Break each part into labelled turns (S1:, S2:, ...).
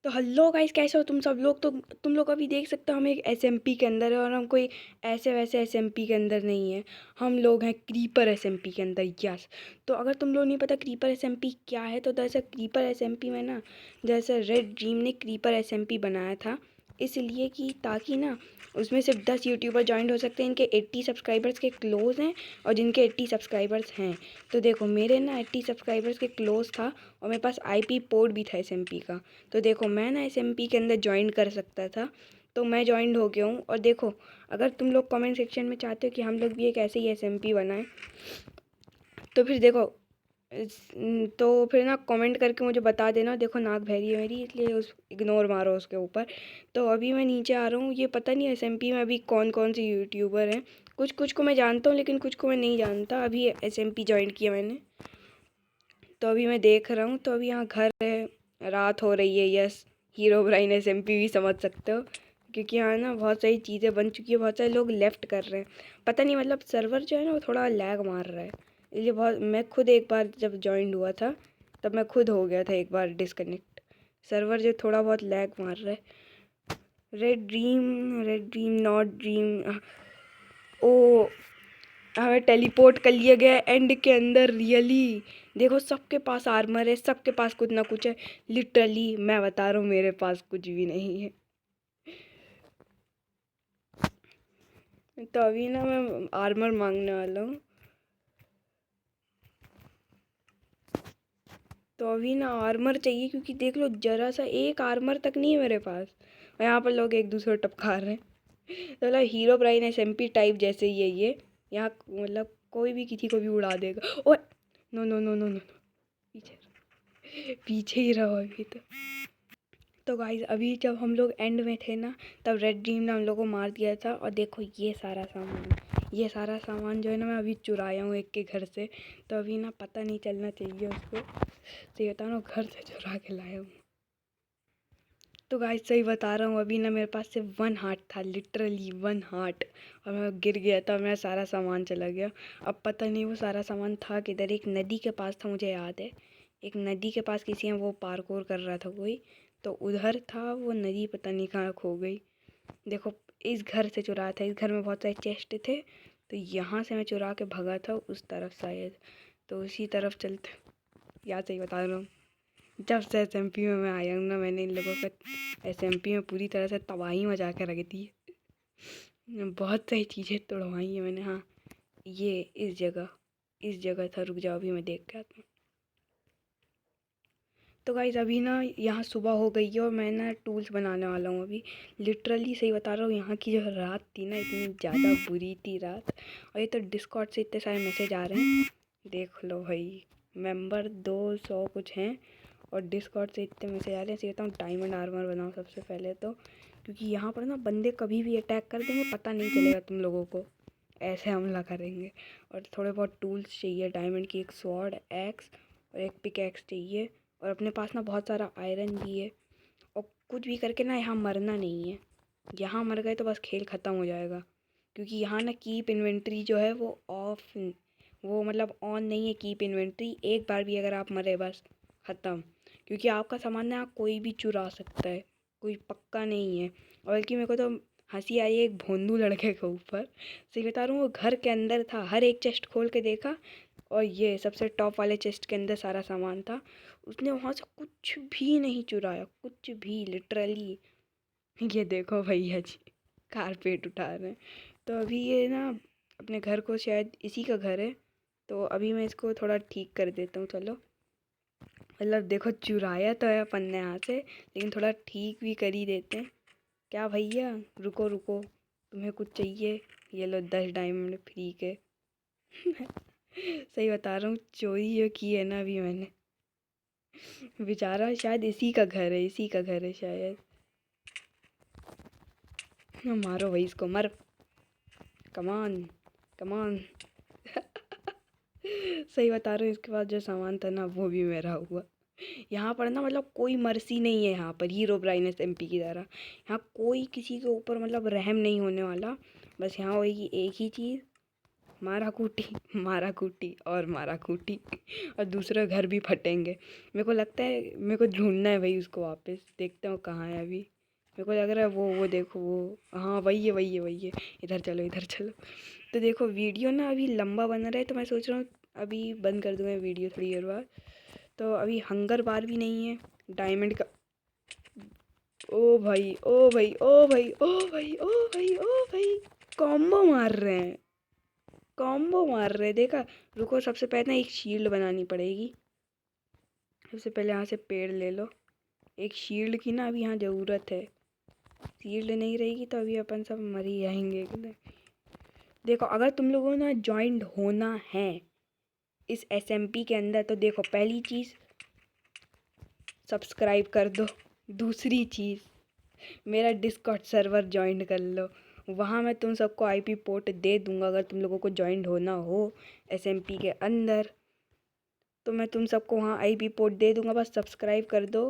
S1: तो hello guys, कैसे हो तुम सब लोग। तो तुम लोग अभी देख सकते हो हम एक एसएमपी के अंदर है, और हम कोई ऐसे वैसे एसएमपी के अंदर नहीं है। हम लोग हैं क्रीपर एसएमपी के अंदर। यस। तो अगर तुम लोग नहीं पता क्रीपर एसएमपी क्या है, तो दरअसल क्रीपर एसएमपी में ना, जैसे रेड ड्रीम ने क्रीपर एसएमपी बनाया था इसलिए कि ताकि ना उसमें सिर्फ 10 यूट्यूबर ज्वाइन हो सकते हैं। इनके 80 सब्सक्राइबर्स के क्लोज हैं, और जिनके 80 सब्सक्राइबर्स हैं। तो देखो मेरे ना 80 सब्सक्राइबर्स के क्लोज था, और मेरे पास आईपी पोर्ट भी था एसएमपी का। तो देखो मैं ना एसएमपी के अंदर ज्वाइन कर सकता था, तो मैं ज्वाइन हो गया हूँ। और देखो, अगर तुम लोग कमेंट सेक्शन में चाहते हो कि हम लोग भी एक ऐसे ही एसएमपी बनाएं, तो फिर देखो तो फिर ना कमेंट करके मुझे बता देना। देखो नाक बहरी है मेरी, इसलिए उस इग्नोर मारो उसके ऊपर। तो अभी मैं नीचे आ रहा हूँ। ये पता नहीं एसएमपी में अभी कौन कौन से यूट्यूबर हैं। कुछ कुछ को मैं जानता हूँ, लेकिन कुछ को मैं नहीं जानता। अभी एसएमपी ज्वाइन किया मैंने, तो अभी मैं देख रहा हूँ। तो अभी यहाँ घर है, रात हो रही है। यस, हीरो ब्राइन एसएमपी भी समझ सकते हो, क्योंकि यहाँ ना बहुत सारी चीज़ें बन चुकी है। बहुत सारे लोग लेफ्ट कर रहे हैं, पता नहीं, मतलब सर्वर जो है ना वो थोड़ा लैग मार रहा है। इसलिए बहुत, मैं खुद एक बार जब ज्वाइन हुआ था तब मैं खुद हो गया था एक बार डिस्कनेक्ट। सर्वर जो थोड़ा बहुत लैग मार रहा है। Red dream not dream. Oh, हमें टेलीपोर्ट कर लिया गया एंड के अंदर। रियली देखो, सबके पास आर्मर है, सबके पास कुछ ना कुछ है। लिटरली मैं बता रहा हूँ, मेरे पास कुछ भी नहीं है। तो अभी ना मैं आर्मर मांगने वाला हूँ। तो अभी ना आर्मर चाहिए, क्योंकि देख लो जरा सा एक आर्मर तक नहीं है मेरे पास, और यहाँ पर लोग एक दूसरे को टपका रहे हैं। तो मतलब हीरो ब्राइन एसएमपी टाइप जैसे ही है ये। यहाँ मतलब कोई भी किसी को भी उड़ा देगा। Oh, no no no no no, पीछे पीछे ही रहो अभी तो गाइज अभी जब हम लोग एंड में थे ना, तब रेड ड्रीम ने हम लोग को मार दिया था। और देखो ये सारा सामान जो है ना, मैं अभी चुराया हूँ एक के घर से। तो अभी ना पता नहीं चलना चाहिए उसको। सही बता रहा हूँ, घर से चुरा के लाया हूँ। तो गाइज सही बता रहा हूँ, अभी ना मेरे पास सिर्फ 1 हार्ट था, लिटरली 1 हार्ट। और मैं गिर गया था, मेरा सारा सामान चला गया। अब पता नहीं वो सारा सामान था किधर। एक नदी के पास था, मुझे याद है। एक नदी के पास किसी ने वो पार्कोर कर रहा था कोई, तो उधर था वो नदी। पता नहीं कहाँ खो गई। देखो, इस घर से चुराया था। इस घर में बहुत सारे चेस्ट थे, तो यहाँ से मैं चुरा के भगा था उस तरफ शायद। तो उसी तरफ चलते, याद सही बता रहा हूँ। जब से एसएमपी में मैं आया हूँ ना, मैंने इन लोगों का एसएमपी में पूरी तरह से तबाही मचा के रख दी है। बहुत सारी चीज़ें तोड़वाई है मैंने। हाँ, ये इस जगह था। रुक जाओ, अभी मैं देख के आता हूँ। तो गाइज अभी ना यहाँ सुबह हो गई है, और मैं ना टूल्स बनाने वाला हूँ अभी। लिटरली सही बता रहा हूँ, यहाँ की जो रात थी ना, इतनी ज़्यादा बुरी थी रात। और ये तो डिस्कॉर्ड से इतने सारे मैसेज आ रहे हैं, देख लो भाई। मेंबर 200 कुछ हैं, और डिस्कॉर्ड से इतने मैसेज आ रहे हैं। सही बताऊँ, डायमंड आर्मर बनाओ सबसे पहले तो, क्योंकि यहाँ पर ना बंदे कभी भी अटैक कर देंगे, पता नहीं चलेगा तुम लोगों को। ऐसे हमला करेंगे। और थोड़े बहुत टूल्स चाहिए, डायमंड की एक स्वॉर्ड एक्स और एक पिक एक्स चाहिए। और अपने पास ना बहुत सारा आयरन भी है। और कुछ भी करके ना यहाँ मरना नहीं है। यहाँ मर गए तो बस खेल ख़त्म हो जाएगा, क्योंकि यहाँ ना कीप इन्वेंट्री जो है वो ऑफ, वो मतलब ऑन नहीं है। कीप इन्वेंट्री एक बार भी अगर आप मरे, बस ख़त्म। क्योंकि आपका सामान ना कोई भी चुरा सकता है, कोई पक्का नहीं है। और बल्कि मेरे को तो हंसी आई एक भोंदू लड़के के ऊपर। सही बता रहा हूँ, वो घर के अंदर था, हर एक चेस्ट खोल के देखा, और ये सबसे टॉप वाले चेस्ट के अंदर सारा सामान था। उसने वहाँ से कुछ भी नहीं चुराया, कुछ भी, लिटरली। ये देखो भैया जी कारपेट उठा रहे हैं। तो अभी ये ना अपने घर को, शायद इसी का घर है, तो अभी मैं इसको थोड़ा ठीक कर देता हूँ। चलो, मतलब देखो चुराया तो है अपन ने यहाँ से, लेकिन थोड़ा ठीक भी कर ही देते हैं। क्या भैया, रुको रुको, तुम्हें कुछ चाहिए? ये लो 10 डायमंड फ्री के। सही बता रहा हूँ, चोरी जो की है ना अभी मैंने, बेचारा शायद इसी का घर है, इसी का घर है शायद। मारो भाई इसको, मर। कमान कमान। सही बता रहा हूँ, इसके बाद जो सामान था ना वो भी मेरा हुआ। यहाँ पर ना मतलब कोई मर्सी नहीं है यहाँ पर, हीरो ब्राइनेस एमपी की तरह। यहाँ कोई किसी के ऊपर मतलब रहम नहीं होने वाला। बस यहाँ होगी एक ही चीज़, मारा कूटी और मारा कूटी और दूसरा घर भी फटेंगे। मेरे को लगता है मेरे को ढूंढना है भाई उसको वापस, देखते हो कहाँ है अभी। मेरे को लग रहा है वो देखो वो, हाँ वही है। इधर चलो। तो देखो वीडियो ना अभी लंबा बन रहा है, तो मैं सोच रहा हूँ अभी बंद कर दूँगा वीडियो थोड़ी देर बाद। तो अभी हंगर बार भी नहीं है डायमंड का। ओ भाई कॉम्बो मार रहे हैं, देखा। रुको, सबसे पहले ना एक शील्ड बनानी पड़ेगी। सबसे पहले यहाँ से पेड़ ले लो। एक शील्ड की ना अभी यहाँ ज़रूरत है। शील्ड नहीं रहेगी तो अभी अपन सब मर ही जाएंगे एकदम। देखो, अगर तुम लोगों ने ज्वाइंट होना है इस SMP के अंदर, तो देखो पहली चीज़ सब्सक्राइब कर दो। दूसरी चीज़ मेरा डिस्कॉर्ड सर्वर ज्वाइन कर लो। वहाँ मैं तुम सबको IP पोर्ट दे दूँगा। अगर तुम लोगों को ज्वाइन होना हो SMP के अंदर, तो मैं तुम सबको वहाँ IP पोर्ट दे दूँगा। बस सब्सक्राइब कर दो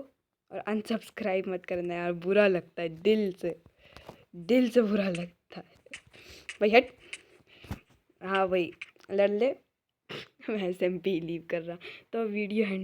S1: और अनसब्सक्राइब मत करना यार, बुरा लगता है दिल से बुरा लगता है भाई। हट, हाँ भाई लड़ ले। मैं SMP लीव कर रहा। तो वीडियो एंड